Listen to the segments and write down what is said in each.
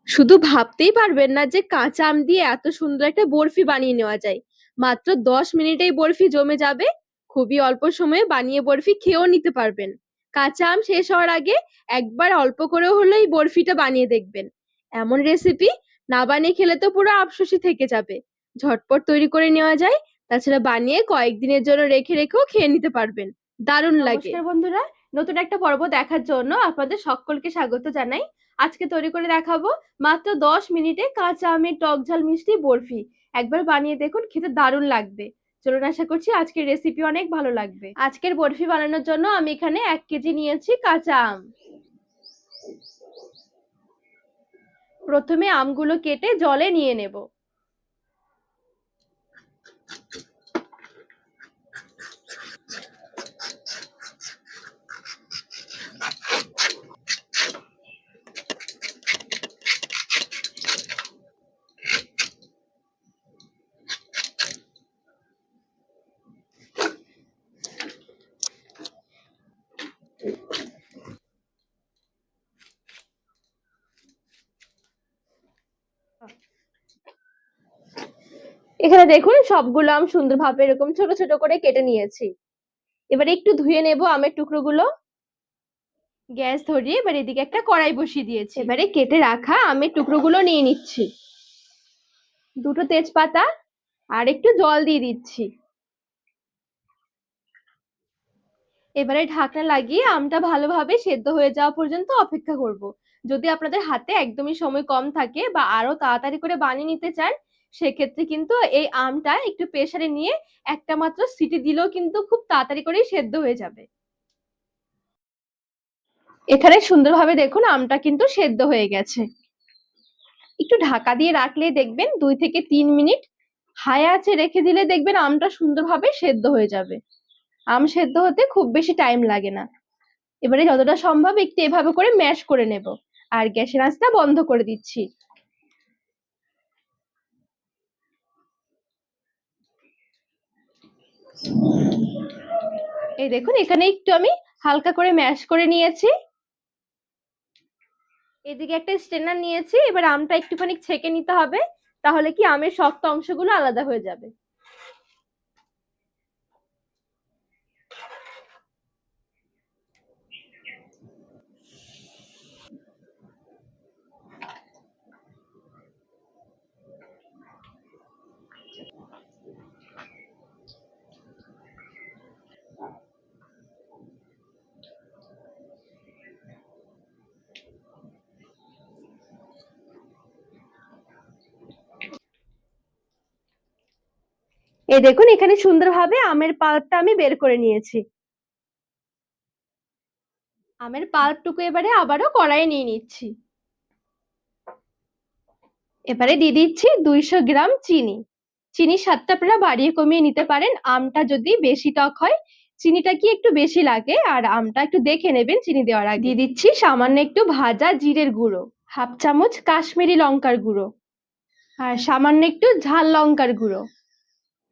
শুধু ভাবতেই পারবেন না যে কাঁচা আম দিয়ে এত সুন্দর একটা বরফি বানিয়ে নেওয়া যায়। মাত্র 10 মিনিটেই বরফি জমে যাবে। খুবই অল্প সময়ে বানিয়ে বরফি খেয়েও নিতে পারবেন। কাঁচা আম শেষ হওয়ার আগে একবার অল্প করে হলেও এই বরফিটা বানিয়ে দেখবেন। এমন রেসিপি না বানিয়ে খেলে তো পুরো আফসোসই থেকে যাবে। ঝটপট তৈরি করে নেওয়া যায়। তাছাড়া বানিয়ে কয়েকদিনের জন্য রেখে রেখেও খেয়ে নিতে পারবেন। দারুণ লাগে। নমস্কার বন্ধুরা, নতুন একটা পর্ব দেখার জন্য আপনাদের সকলকে স্বাগত জানাই। আজকে তৈরি করে দেখাবো মাত্র 10 মিনিটে কাঁচা আমের টক ঝাল মিষ্টি বরফি। একবার বানিয়ে দেখুন, খেতে দারুণ লাগবে। চলুন, আশা করছি আজকের রেসিপি অনেক ভালো লাগবে। আজকের বরফি বানানোর জন্য আমি এখানে 1 কেজি নিয়েছি কাঁচা আম। প্রথমে আমগুলো কেটে জলে নিয়ে নেব। এখানে দেখুন, সবগুলো আম সুন্দরভাবে এরকম ছোট ছোট করে কেটে নিয়েছি। এবারে একটু ধুয়ে নেব আমের টুকরোগুলো। গ্যাস ধরিয়ে এবার এদিকে একটা কড়াই বসিয়ে দিয়েছি। এবারে কেটে রাখা আমের টুকরোগুলো নিয়ে নিচ্ছি। দুটো তেজপাতা আর একটু জল দিয়ে দিচ্ছি। এবারে ঢাকনা লাগিয়ে আমটা ভালোভাবে সেদ্ধ হয়ে যাওয়া পর্যন্ত অপেক্ষা করব। যদি আপনাদের হাতে একদমই সময় কম থাকে বা আরো তাড়াতাড়ি করে বানিয়ে নিতে চান, সেক্ষেত্রে কিন্তু এই আমটা একটু প্রেসারে নিয়ে একটা মাত্র সিটি দিলেও কিন্তু খুব তাড়াতাড়ি করেই সেদ্ধ হয়ে যাবে। এখানে সুন্দরভাবে দেখুন আমটা কিন্তু সেদ্ধ হয়ে গেছে। একটু ঢাকা দিয়ে রাখলেই দেখবেন 2 থেকে 3 মিনিট হাই আঁচে রেখে দিলে দেখবেন আমটা সুন্দরভাবে সেদ্ধ হয়ে যাবে। আম সেদ্ধ হতে খুব বেশি টাইম লাগে না। এবারে যতটা সম্ভব একটু এভাবে করে ম্যাশ করে নেব আর গ্যাসের আঁচটা বন্ধ করে দিচ্ছি। এই দেখুন, এখানে একটু আমি হালকা করে ম্যাশ করে নিয়েছি। এদিকে একটা স্ট্রেনার নিয়েছি। এবার আমটা একটুখানি ছেঁকে নিতে হবে, তাহলে কি আমের শক্ত অংশগুলো আলাদা হয়ে যাবে। এই দেখুন, এখানে সুন্দরভাবে আমের পাল্পটা আমি বের করে নিয়েছি। আমের পাল্পটুকু এবারে আবারও কড়াইয়ে নিয়ে নিচ্ছি। এবারে দিয়ে দিচ্ছি 200 গ্রাম চিনি। চিনির স্বাদটা আপনারা বাড়িয়ে কমিয়ে নিতে পারেন। আমটা যদি বেশি টক হয়, চিনিটা কি একটু বেশি লাগে, আর আমটা একটু দেখে নেবেন চিনি দেওয়ার আগে। দিয়ে দিচ্ছি সামান্য একটু ভাজা জিরের গুঁড়ো, হাফ চামচ কাশ্মীরি লঙ্কার গুঁড়ো, আর সামান্য একটু ঝাল লঙ্কার গুঁড়ো,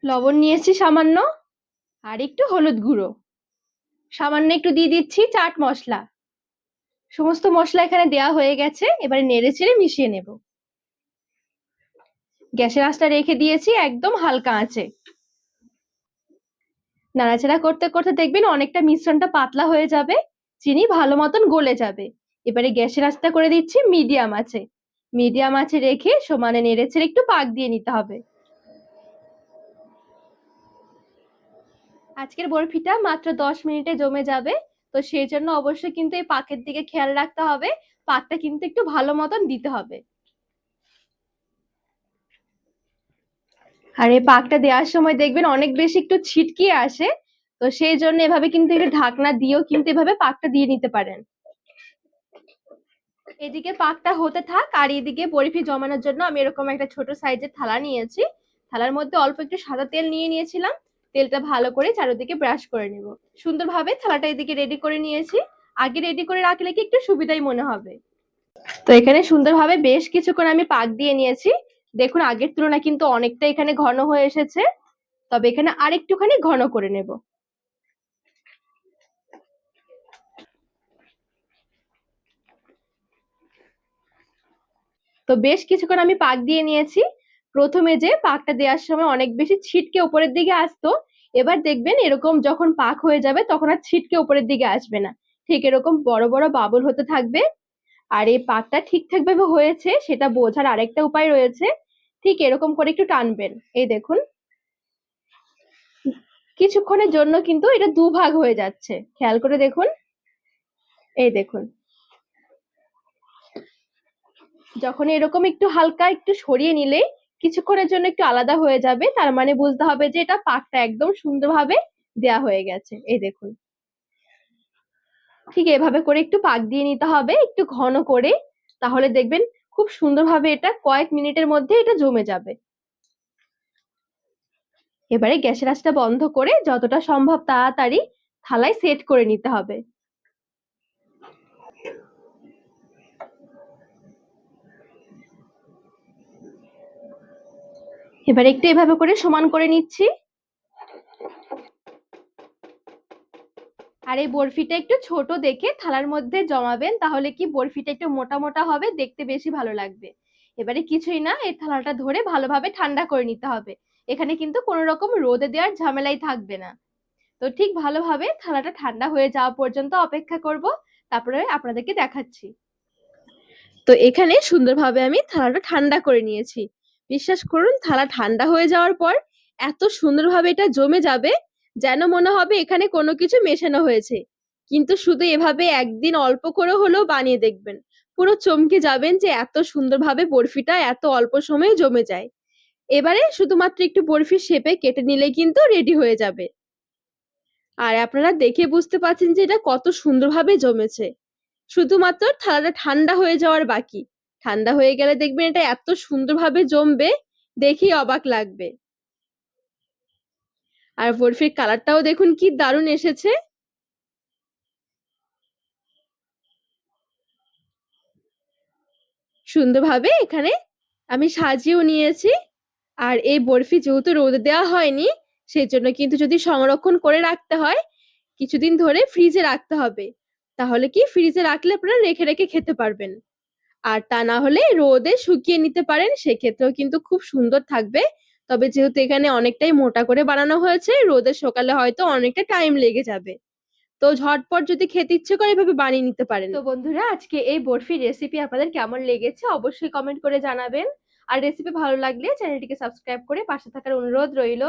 লবণ নিয়েছি সামান্য, আর একটু হলুদ গুঁড়ো, সামান্য একটু দিয়ে দিচ্ছি চাট মশলা। সমস্ত মশলা এখানে দেওয়া হয়ে গেছে। এবারে নেড়ে চেড়ে মিশিয়ে নেব। গ্যাসের আঁচটা রেখে দিয়েছি একদম হালকা আঁচে। নাড়াচাড়া করতে করতে দেখবেন অনেকটা মিশ্রণটা পাতলা হয়ে যাবে, চিনি ভালো মতন গলে যাবে। এবারে গ্যাসের আঁচটা করে দিচ্ছি মিডিয়াম আঁচে। মিডিয়াম আঁচে রেখে সমানে নেড়েচেড়ে একটু পাক দিয়ে নিতে হবে। আজকের বরফিটা মাত্র 10 মিনিটে জমে যাবে, তো সেই জন্য অবশ্যই কিন্তু এই পাকের দিকে খেয়াল রাখতে হবে। পাকটা কিন্তু একটু ভালো মতন দিতে হবে। আর এই পাকটা দেওয়ার সময় দেখবেন অনেক বেশি একটু ছিটকিয়ে আসে, তো সেই জন্য এভাবে কিন্তু একটু ঢাকনা দিয়েও কিন্তু এভাবে পাকটা দিয়ে নিতে পারেন। এদিকে পাকটা হতে থাক, আর এদিকে বরফি জমানোর জন্য আমি এরকম একটা ছোট সাইজের থালা নিয়েছি। থালার মধ্যে অল্প একটু সাদা তেল নিয়ে নিয়েছিলাম। তেলটা ভালো করে চারিদিকে ব্রাশ করে নেব। সুন্দরভাবে থালাটা এদিকে রেডি করে নিয়েছি। আগে রেডি করে রাখলে কি একটু সুবিধাই মনে হবে। তো এখানে সুন্দরভাবে বেশ কিছুক্ষণ আমি পাক দিয়ে নিয়েছি। দেখুন, আগের তুলনায় কিন্তু অনেকটা এখানে ঘন হয়ে এসেছে, তবে এখানে আরেকটুখানি ঘন করে নেব। তো বেশ কিছুক্ষণ আমি পাক দিয়ে নিয়েছি। প্রথমে যে পাকটা দেওয়ার সময় অনেক বেশি ছিটকে উপরের দিকে আসতো, এবার দেখবেন এরকম যখন পাক হয়ে যাবে তখন আর ছিটকে উপরের দিকে আসবে না। ঠিক এরকম বড় বড় বাবল হতে থাকবে। আর এই পাকটা ঠিকঠাক ভাবে হয়েছে সেটা বোঝার আরেকটা উপায় রয়েছে। ঠিক এরকম করে একটু টানবেন, এই দেখুন কিছুক্ষণের জন্য কিন্তু এটা দুভাগ হয়ে যাচ্ছে, খেয়াল করে দেখুন। এই দেখুন, যখন এরকম একটু হালকা একটু সরিয়ে নিলে কিছুক্ষণের জন্য একটু আলাদা হয়ে যাবে, তার মানে বুঝতে হবে যে এটা পাকটা একদম সুন্দরভাবে দেয়া হয়ে গেছে। এই দেখুন, ঠিক এভাবে করে একটু পাক দিয়ে নিতে হবে একটু ঘন করে, তাহলে দেখবেন খুব সুন্দরভাবে এটা কয়েক মিনিটের মধ্যে এটা জমে যাবে। এবারে গ্যাসের আঁচটা বন্ধ করে যতটা সম্ভব তাড়াতাড়ি থালায় সেট করে নিতে হবে। এবার একটু এভাবে করে সমান করে নিচ্ছি। আর এই বরফিটা একটু ছোট দেখে থালার মধ্যে জমাবেন, তাহলে কি বরফিটা একটু মোটা মোটা হবে, দেখতে বেশি ভালো লাগবে। এবারে কিছুই না, এই থালাটা ধরে ভালোভাবে ঠান্ডা করে নিতে হবে। এখানে কিন্তু কোনো রকম রোদে দেওয়ার ঝামেলাই থাকবে না। তো ঠিক ভালোভাবে থালাটা ঠান্ডা হয়ে যাওয়া পর্যন্ত অপেক্ষা করব, তারপরে আপনাদেরকে দেখাচ্ছি। তো এখানে সুন্দরভাবে আমি থালাটা ঠান্ডা করে নিয়েছি। বিশ্বাস করুন, থালা ঠান্ডা হয়ে যাওয়ার পর এত সুন্দরভাবে এটা জমে যাবে, যেন মনে হবে এখানে কোনো কিছু মেশানো হয়েছে। কিন্তু শুধু এভাবে একদিন অল্প করে হলেও বানিয়ে দেখবেন, পুরো চমকে যাবেন যে এত সুন্দরভাবে বরফিটা এত অল্প সময়ে জমে যায়। এবারে শুধুমাত্র একটু বরফির শেপে কেটে নিলে কিন্তু রেডি হয়ে যাবে। আর আপনারা দেখে বুঝতে পারছেন যে এটা কত সুন্দরভাবে জমেছে। শুধুমাত্র থালাটা ঠান্ডা হয়ে যাওয়ার বাকি। ঠান্ডা হয়ে গেলে দেখবেন এটা এত সুন্দরভাবে জমবে, দেখেই অবাক লাগবে। আর বরফির কালারটাও দেখুন কি দারুণ এসেছে। সুন্দরভাবে এখানে আমি সাজিয়েও নিয়েছি। আর এই বরফি যেহেতু রোদে দেওয়া হয়নি, সেজন্য কিন্তু যদি সংরক্ষণ করে রাখতে হয়, কিছুদিন ধরে ফ্রিজে রাখতে হবে। তাহলে কি ফ্রিজে রাখলে আপনারা রেখে রেখে খেতে পারবেন। আর তা না হলে রোদে শুকিয়ে নিতে পারেন, সেক্ষেত্রেও কিন্তু খুব সুন্দর থাকবে। তবে যেহেতু এখানে অনেকটাই মোটা করে বানানো হয়েছে, রোদে শুকালে হয়তো অনেকটা টাইম লেগে যাবে। তো ঝটপট যদি খেতে ইচ্ছে করে এভাবে বানিয়ে নিতে পারেন। তো বন্ধুরা, আজকে এই বরফির রেসিপি আপনাদের কেমন লেগেছে অবশ্যই কমেন্ট করে জানাবেন। আর রেসিপি ভালো লাগলে চ্যানেলটিকে সাবস্ক্রাইব করে পাশে থাকার অনুরোধ রইল।